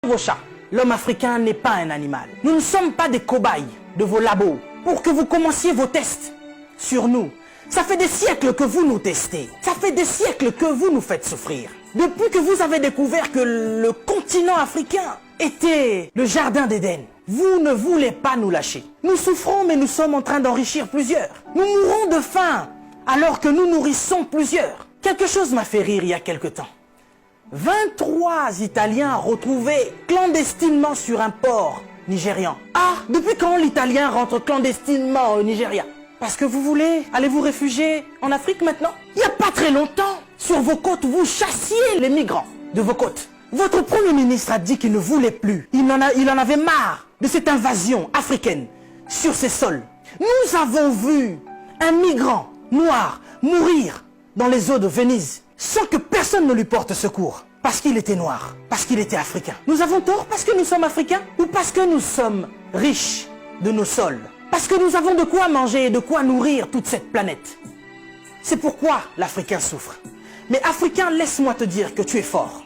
Vos chats. L'homme africain n'est pas un animal. Nous ne sommes pas des cobayes de vos labos pour que vous commenciez vos tests sur nous. Ça fait des siècles que vous nous testez. Ça fait des siècles que vous nous faites souffrir. Depuis que vous avez découvert que le continent africain était le jardin d'Éden, vous ne voulez pas nous lâcher. Nous souffrons, mais nous sommes en train d'enrichir plusieurs. Nous mourrons de faim alors que nous nourrissons plusieurs. Quelque chose m'a fait rire il y a quelque temps. 23 Italiens retrouvés clandestinement sur un port nigérian. Ah, depuis quand l'Italien rentre clandestinement au Nigeria? Parce que vous voulez aller vous réfugier en Afrique maintenant? Il n'y a pas très longtemps, sur vos côtes, vous chassiez les migrants de vos côtes. Votre Premier ministre a dit qu'il ne voulait plus. Il en avait marre de cette invasion africaine sur ses sols. Nous avons vu un migrant noir mourir dans les eaux de Venise sans que personne ne lui porte secours. Parce qu'il était noir, parce qu'il était africain. Nous avons tort parce que nous sommes africains ou parce que nous sommes riches de nos sols? Parce que nous avons de quoi manger et de quoi nourrir toute cette planète. C'est pourquoi l'Africain souffre. Mais Africain, laisse-moi te dire que tu es fort.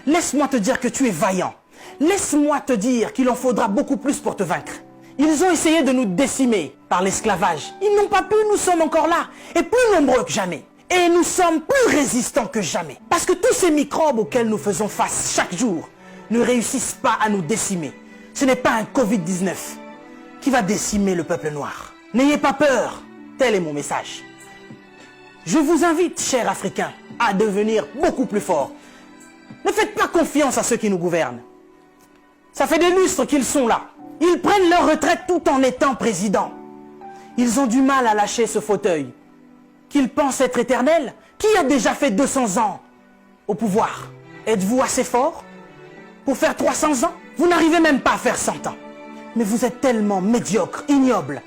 Laisse-moi te dire que tu es vaillant. Laisse-moi te dire qu'il en faudra beaucoup plus pour te vaincre. Ils ont essayé de nous décimer par l'esclavage. Ils n'ont pas pu, nous sommes encore là. Et plus nombreux que jamais. Et nous sommes plus résistants que jamais. Parce que tous ces microbes auxquels nous faisons face chaque jour ne réussissent pas à nous décimer. Ce n'est pas un Covid-19 qui va décimer le peuple noir. N'ayez pas peur, tel est mon message. Je vous invite, chers Africains, à devenir beaucoup plus forts. Ne faites pas confiance à ceux qui nous gouvernent. Ça fait des lustres qu'ils sont là. Ils prennent leur retraite tout en étant présidents. Ils ont du mal à lâcher ce fauteuil qu'ils pensent être éternel. Qui a déjà fait 200 ans au pouvoir? Êtes-vous assez fort pour faire 300 ans? Vous n'arrivez même pas à faire 100 ans. Mais vous êtes tellement médiocre, ignoble.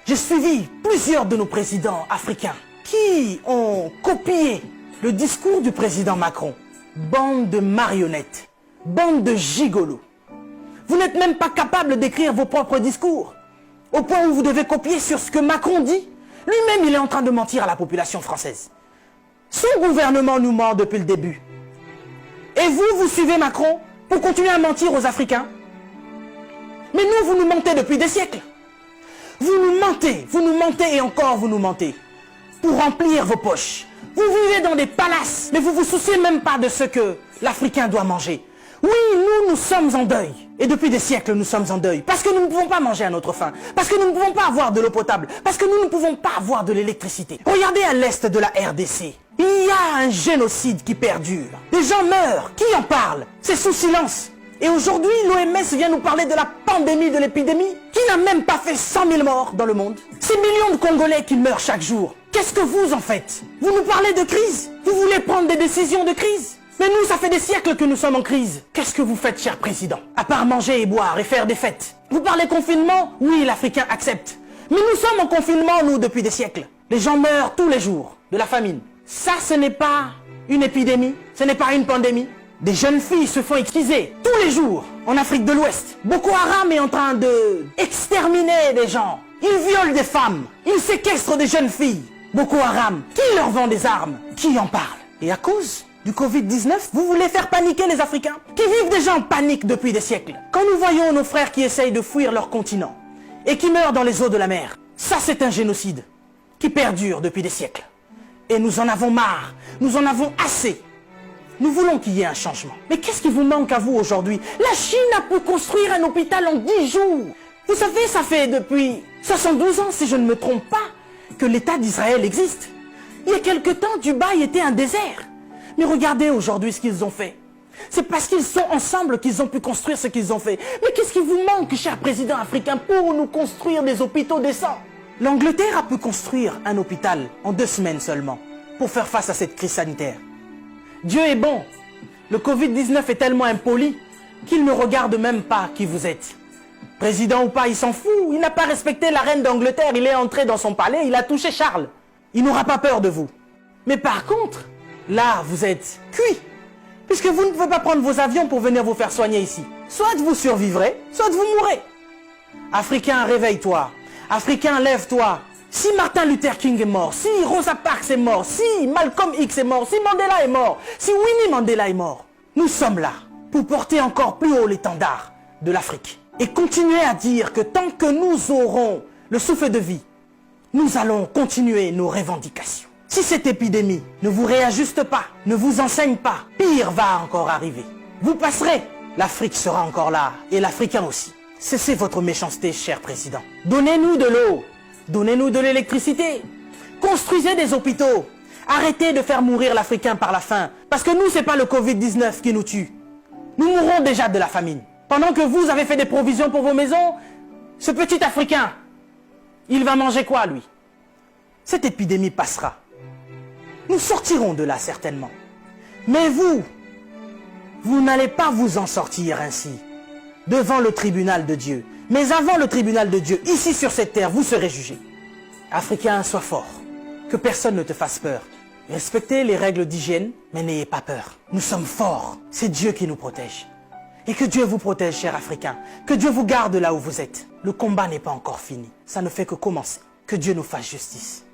J'ai suivi plusieurs de nos présidents africains qui ont copié le discours du président Macron. Bande de marionnettes, bande de gigolos. Vous n'êtes même pas capable d'écrire vos propres discours, au point où vous devez copier sur ce que Macron dit. Lui-même, il est en train de mentir à la population française. Son gouvernement nous ment depuis le début. Et vous, vous suivez Macron pour continuer à mentir aux Africains? Mais nous, vous nous mentez depuis des siècles. Vous nous mentez et encore vous nous mentez. Pour remplir vos poches. Vous vivez dans des palaces, mais vous vous souciez même pas de ce que l'Africain doit manger. Oui, nous sommes en deuil. Et depuis des siècles, nous sommes en deuil. Parce que nous ne pouvons pas manger à notre faim. Parce que nous ne pouvons pas avoir de l'eau potable. Parce que nous ne pouvons pas avoir de l'électricité. Regardez à l'est de la RDC. Il y a un génocide qui perdure. Des gens meurent. Qui en parle? C'est sous silence. Et aujourd'hui, l'OMS vient nous parler de la pandémie, de l'épidémie, qui n'a même pas fait 100 000 morts dans le monde. Ces millions de Congolais qui meurent chaque jour. Qu'est-ce que vous en faites? Vous nous parlez de crise? Vous voulez prendre des décisions de crise? Mais nous, ça fait des siècles que nous sommes en crise. Qu'est-ce que vous faites, cher président? À part manger et boire et faire des fêtes. Vous parlez confinement? Oui, l'Africain accepte. Mais nous sommes en confinement, nous, depuis des siècles. Les gens meurent tous les jours de la famine. Ça, ce n'est pas une épidémie. Ce n'est pas une pandémie. Des jeunes filles se font exciser tous les jours en Afrique de l'Ouest. Boko Haram est en train de exterminer des gens. Ils violent des femmes. Ils séquestrent des jeunes filles. Boko Haram, qui leur vend des armes? Qui en parle? Et à cause du Covid-19, vous voulez faire paniquer les Africains qui vivent déjà en panique depuis des siècles. Quand nous voyons nos frères qui essayent de fuir leur continent et qui meurent dans les eaux de la mer, ça c'est un génocide qui perdure depuis des siècles. Et nous en avons marre, nous en avons assez. Nous voulons qu'il y ait un changement. Mais qu'est-ce qui vous manque à vous aujourd'hui? La Chine a pu construire un hôpital en 10 jours. Vous savez, ça fait depuis 72 ans, si je ne me trompe pas, que l'État d'Israël existe. Il y a quelque temps, Dubaï était un désert. Mais regardez aujourd'hui ce qu'ils ont fait. C'est parce qu'ils sont ensemble qu'ils ont pu construire ce qu'ils ont fait. Mais qu'est-ce qui vous manque, cher président africain, pour nous construire des hôpitaux décents? L'Angleterre a pu construire un hôpital en 2 semaines seulement pour faire face à cette crise sanitaire. Dieu est bon. Le Covid-19 est tellement impoli qu'il ne regarde même pas qui vous êtes. Président ou pas, il s'en fout. Il n'a pas respecté la reine d'Angleterre. Il est entré dans son palais, il a touché Charles. Il n'aura pas peur de vous. Mais par contre, là, vous êtes cuit. Puisque vous ne pouvez pas prendre vos avions pour venir vous faire soigner ici. Soit vous survivrez, soit vous mourrez. Africain, réveille-toi. Africain, lève-toi. Si Martin Luther King est mort, si Rosa Parks est mort, si Malcolm X est mort, si Mandela est mort, si Winnie Mandela est mort, nous sommes là pour porter encore plus haut l'étendard de l'Afrique. Et continuer à dire que tant que nous aurons le souffle de vie, nous allons continuer nos revendications. Si cette épidémie ne vous réajuste pas, ne vous enseigne pas, pire va encore arriver. Vous passerez, l'Afrique sera encore là, et l'Africain aussi. Cessez votre méchanceté, cher président. Donnez-nous de l'eau, donnez-nous de l'électricité, construisez des hôpitaux, arrêtez de faire mourir l'Africain par la faim, parce que nous, c'est pas le Covid-19 qui nous tue. Nous mourrons déjà de la famine. Pendant que vous avez fait des provisions pour vos maisons, ce petit Africain, il va manger quoi, lui? Cette épidémie passera. Nous sortirons de là, certainement. Mais vous n'allez pas vous en sortir ainsi, devant le tribunal de Dieu. Mais avant le tribunal de Dieu, ici sur cette terre, vous serez jugés. Africain, sois fort. Que personne ne te fasse peur. Respectez les règles d'hygiène, mais n'ayez pas peur. Nous sommes forts. C'est Dieu qui nous protège. Et que Dieu vous protège, chers Africains. Que Dieu vous garde là où vous êtes. Le combat n'est pas encore fini. Ça ne fait que commencer. Que Dieu nous fasse justice.